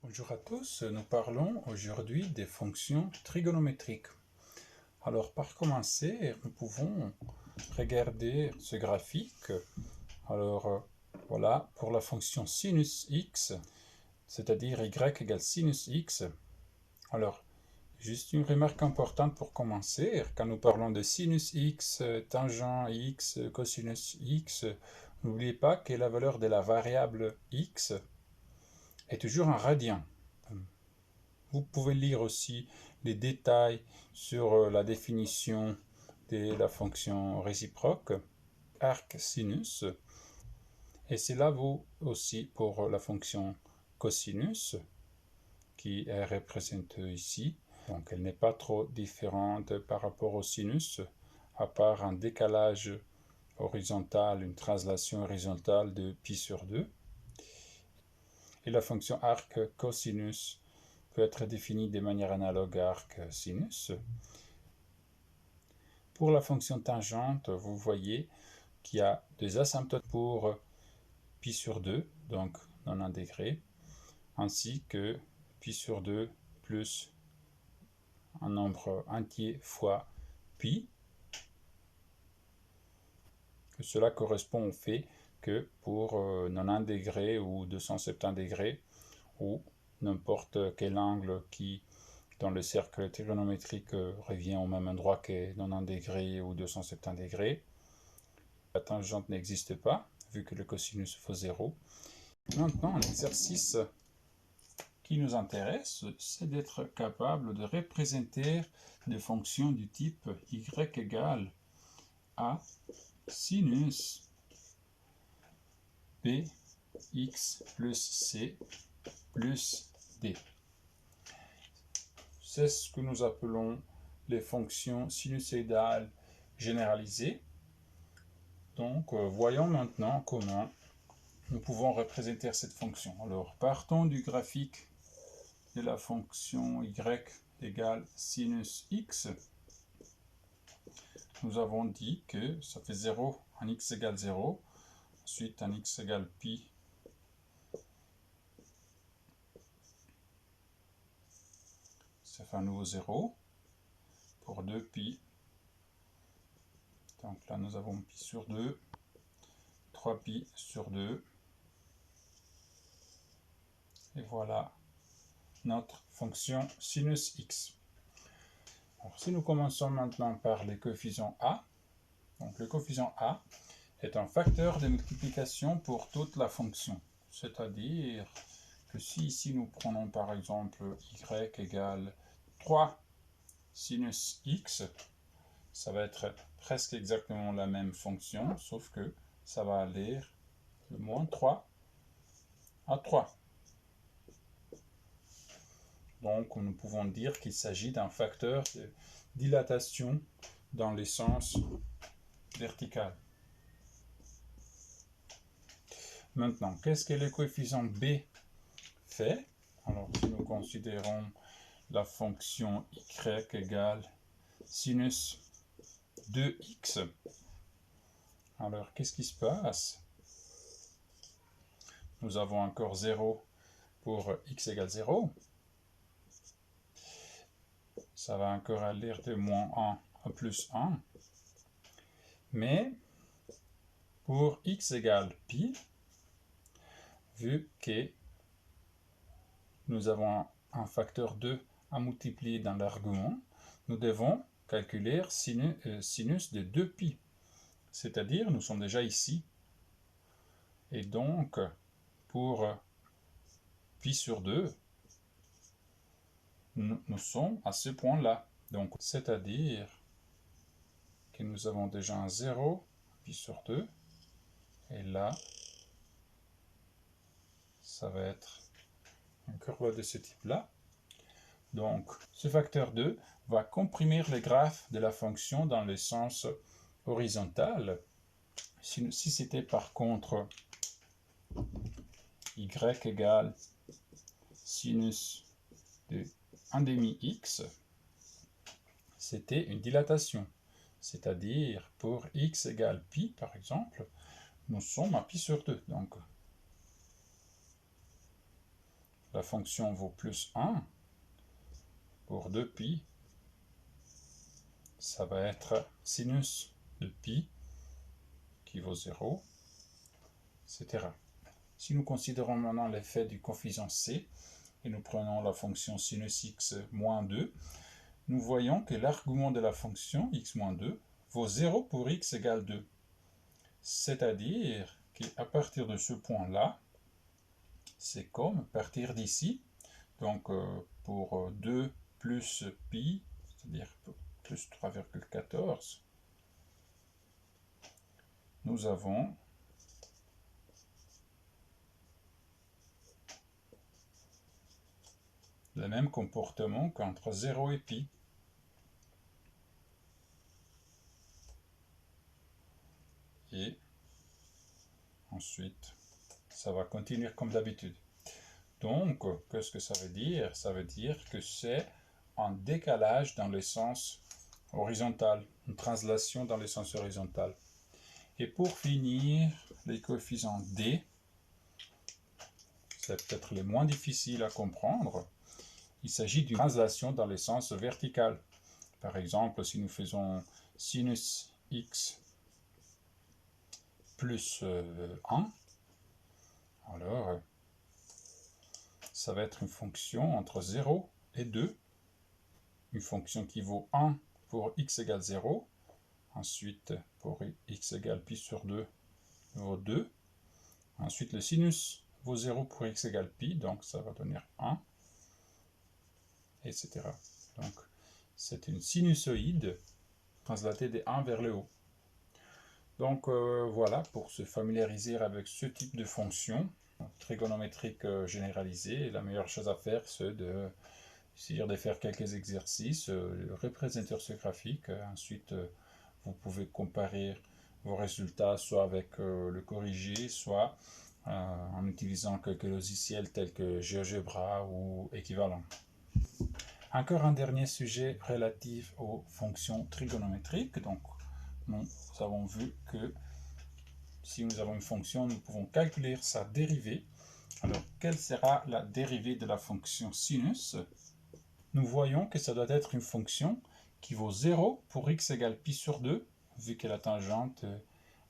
Bonjour à tous, nous parlons aujourd'hui des fonctions trigonométriques. Alors, par commencer, nous pouvons regarder ce graphique. Alors, voilà, pour la fonction sinus x, c'est-à-dire y égale sinus x. Alors, juste une remarque importante pour commencer, quand nous parlons de sinus x, tangent x, cosinus x, n'oubliez pas que la valeur de la variable x est toujours en radian. Vous pouvez lire aussi les détails sur la définition de la fonction réciproque, arc sinus, et c'est là vous aussi pour la fonction cosinus, qui est représentée ici. Donc elle n'est pas trop différente par rapport au sinus, à part un décalage horizontal, une translation horizontale de pi sur 2. Et la fonction arc cosinus peut être définie de manière analogue à arc sinus. Pour la fonction tangente, vous voyez qu'il y a des asymptotes pour pi sur 2, donc 90 degrés, ainsi que pi sur 2 plus un nombre entier fois pi. Cela correspond au fait que pour 90 degrés ou 270 degrés, ou n'importe quel angle qui, dans le cercle trigonométrique, revient au même endroit que 90 degrés ou 270 degrés, la tangente n'existe pas, vu que le cosinus vaut 0. Maintenant, l'exercice qui nous intéresse, c'est d'être capable de représenter des fonctions du type y égale a sinus b x plus c plus d. C'est ce que nous appelons les fonctions sinusoïdales généralisées. Donc, voyons maintenant comment nous pouvons représenter cette fonction. Alors, partons du graphique de la fonction y égale sinus x. Nous avons dit que ça fait 0 en x égale 0, ensuite en x égale pi, ça fait à nouveau 0, pour 2 pi, donc là nous avons pi sur 2, 3 pi sur 2, et voilà notre fonction sinus x. Alors, si nous commençons maintenant par les coefficients a, donc le coefficient a est un facteur de multiplication pour toute la fonction. C'est-à-dire que si ici nous prenons par exemple y égale 3 sinus x, ça va être presque exactement la même fonction, sauf que ça va aller de moins 3 à 3. Donc nous pouvons dire qu'il s'agit d'un facteur de dilatation dans les sens vertical. Maintenant, qu'est-ce que le coefficient b fait? Alors, si nous considérons la fonction y égale sinus 2x, alors qu'est-ce qui se passe? Nous avons encore 0 pour x égale 0. Ça va encore aller de moins 1 à plus 1. Mais pour x égale pi, vu que nous avons un facteur 2 à multiplier dans l'argument, nous devons calculer sinus de 2pi. C'est-à-dire, nous sommes déjà ici. Et donc, pour pi sur 2, nous sommes à ce point-là. Donc, c'est-à-dire que nous avons déjà un 0, pi sur 2. Et là, ça va être une courbe de ce type-là. Donc, ce facteur 2 va comprimer le graphe de la fonction dans le sens horizontal. Si c'était par contre y égale sinus de 1 demi x, c'était une dilatation. C'est-à-dire, pour x égale pi, par exemple, nous sommes à pi sur 2. Donc, la fonction vaut plus 1, pour 2pi, ça va être sinus de pi qui vaut 0, etc. Si nous considérons maintenant l'effet du coefficient c, et nous prenons la fonction sinus x moins 2, nous voyons que l'argument de la fonction x moins 2 vaut 0 pour x égale 2. C'est-à-dire qu'à partir de ce point-là, c'est comme partir d'ici, donc pour 2 plus pi, c'est-à-dire plus 3,14, nous avons le même comportement qu'entre 0 et pi. Et ensuite, ça va continuer comme d'habitude. Donc, qu'est-ce que ça veut dire? Ça veut dire que c'est un décalage dans le sens horizontal, une translation dans le sens horizontal. Et pour finir, les coefficients d, c'est peut-être les moins difficiles à comprendre. Il s'agit d'une translation dans le sens vertical. Par exemple, si nous faisons sinus x plus 1, alors ça va être une fonction entre 0 et 2, une fonction qui vaut 1 pour x égale 0, ensuite pour x égale pi sur 2 vaut 2, ensuite le sinus vaut 0 pour x égale pi, donc ça va donner 1, etc. Donc c'est une sinusoïde translatée de 1 vers le haut. Donc voilà, pour se familiariser avec ce type de fonction trigonométrique généralisée, la meilleure chose à faire, c'est d'essayer de faire quelques exercices, représenter ce graphique, ensuite vous pouvez comparer vos résultats soit avec le corrigé, soit en utilisant quelques logiciels tels que GeoGebra ou équivalent. Encore un dernier sujet relatif aux fonctions trigonométriques. Donc, nous avons vu que si nous avons une fonction, nous pouvons calculer sa dérivée. Alors, quelle sera la dérivée de la fonction sinus? Nous voyons que ça doit être une fonction qui vaut 0 pour x égale pi sur 2, vu que la tangente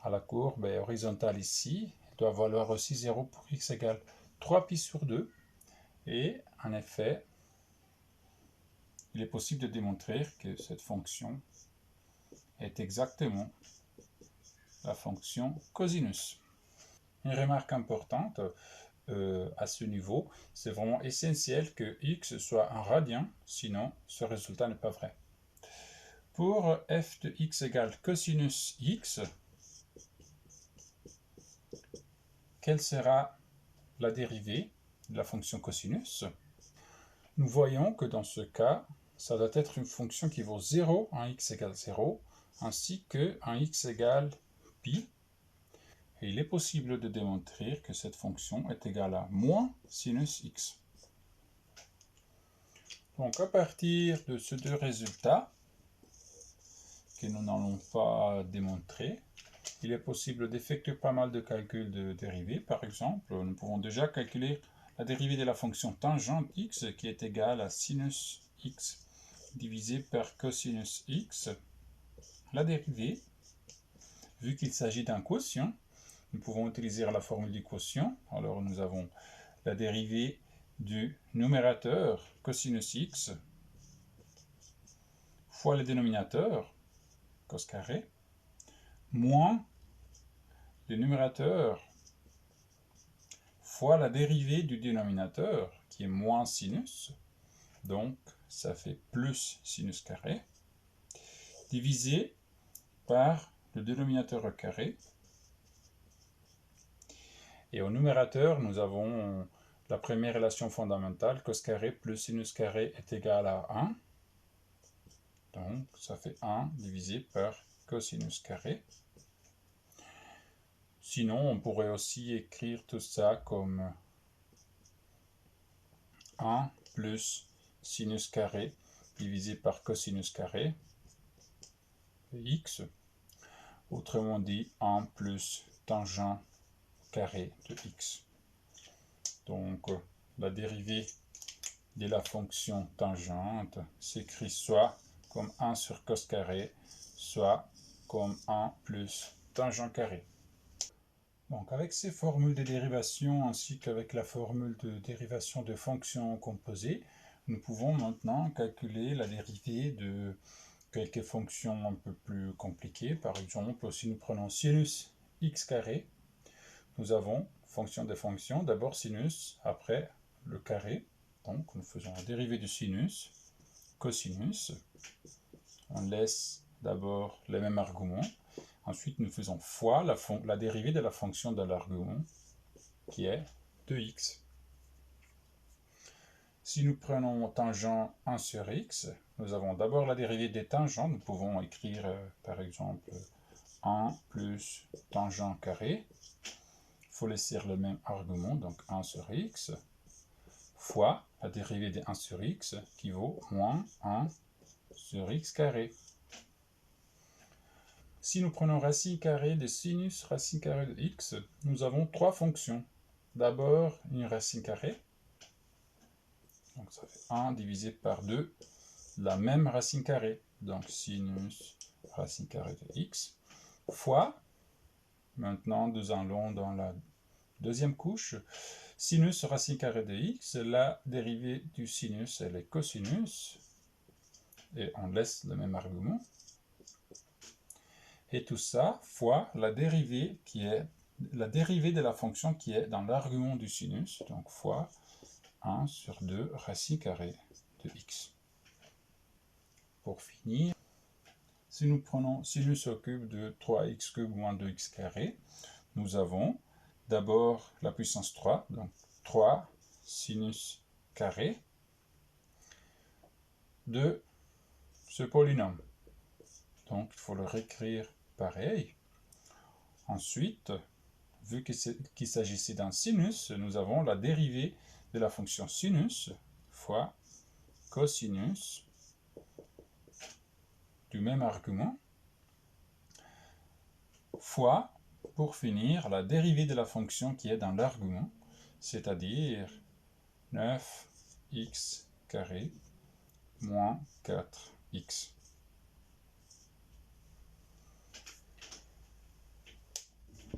à la courbe est horizontale ici, elle doit valoir aussi 0 pour x égale 3pi sur 2. Et en effet, il est possible de démontrer que cette fonction est exactement la fonction cosinus. Une remarque importante à ce niveau, c'est vraiment essentiel que x soit un radien, sinon ce résultat n'est pas vrai. Pour f de x égale cosinus x, quelle sera la dérivée de la fonction cosinus? Nous voyons que dans ce cas, ça doit être une fonction qui vaut 0 en x égale 0, ainsi que en x égale pi. Et il est possible de démontrer que cette fonction est égale à moins sinus x. Donc à partir de ces deux résultats, que nous n'allons pas démontrer, il est possible d'effectuer pas mal de calculs de dérivées. Par exemple, nous pouvons déjà calculer la dérivée de la fonction tangente x qui est égale à sinus x divisé par cosinus x. La dérivée, vu qu'il s'agit d'un quotient, nous pouvons utiliser la formule du quotient. Alors nous avons la dérivée du numérateur cosinus x fois le dénominateur cos carré moins le numérateur fois la dérivée du dénominateur qui est moins sinus, donc ça fait plus sinus carré, divisé par le dénominateur au carré. Et au numérateur, nous avons la première relation fondamentale, cos carré plus sinus carré est égal à 1. Donc ça fait 1 divisé par cosinus carré. Sinon, on pourrait aussi écrire tout ça comme 1 plus sinus carré divisé par cosinus carré de x. Autrement dit, 1 plus tangent carré de x. Donc, la dérivée de la fonction tangente s'écrit soit comme 1 sur cos carré, soit comme 1 plus tangent carré. Donc avec ces formules de dérivation ainsi qu'avec la formule de dérivation de fonctions composées, nous pouvons maintenant calculer la dérivée de quelques fonctions un peu plus compliquées. Par exemple, si nous prenons sinus x carré, nous avons fonction de fonction, d'abord sinus, après le carré. Donc nous faisons la dérivée du sinus, cosinus. On laisse d'abord les mêmes arguments. Ensuite, nous faisons fois la dérivée de la fonction de l'argument, qui est 2x. Si nous prenons tangent 1 sur x, nous avons d'abord la dérivée des tangents. Nous pouvons écrire, par exemple, 1 plus tangent carré. Il faut laisser le même argument, donc 1 sur x, fois la dérivée de 1 sur x, qui vaut moins 1 sur x carré. Si nous prenons racine carrée de sinus racine carrée de x, nous avons trois fonctions. D'abord, une racine carrée. Donc ça fait 1 divisé par 2, la même racine carrée. Donc sinus racine carrée de x, fois, maintenant nous allons dans la deuxième couche, sinus racine carrée de x, la dérivée du sinus, elle est cosinus, et on laisse le même argument. Et tout ça fois la dérivée de la fonction qui est dans l'argument du sinus, donc fois 1 sur 2 racine carrée de x. Pour finir, si nous prenons sinus au cube de 3x cube moins 2x carré, nous avons d'abord la puissance 3, donc 3 sinus carré de ce polynôme. Donc il faut le réécrire pareil. Ensuite, vu qu'il s'agissait d'un sinus, nous avons la dérivée de la fonction sinus fois cosinus du même argument, fois, pour finir, la dérivée de la fonction qui est dans l'argument, c'est-à-dire 9x carré moins 4x.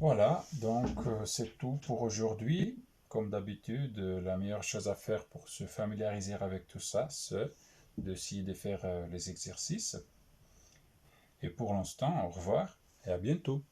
Voilà, donc c'est tout pour aujourd'hui. Comme d'habitude, la meilleure chose à faire pour se familiariser avec tout ça, c'est d'essayer de faire les exercices. Et pour l'instant, au revoir et à bientôt.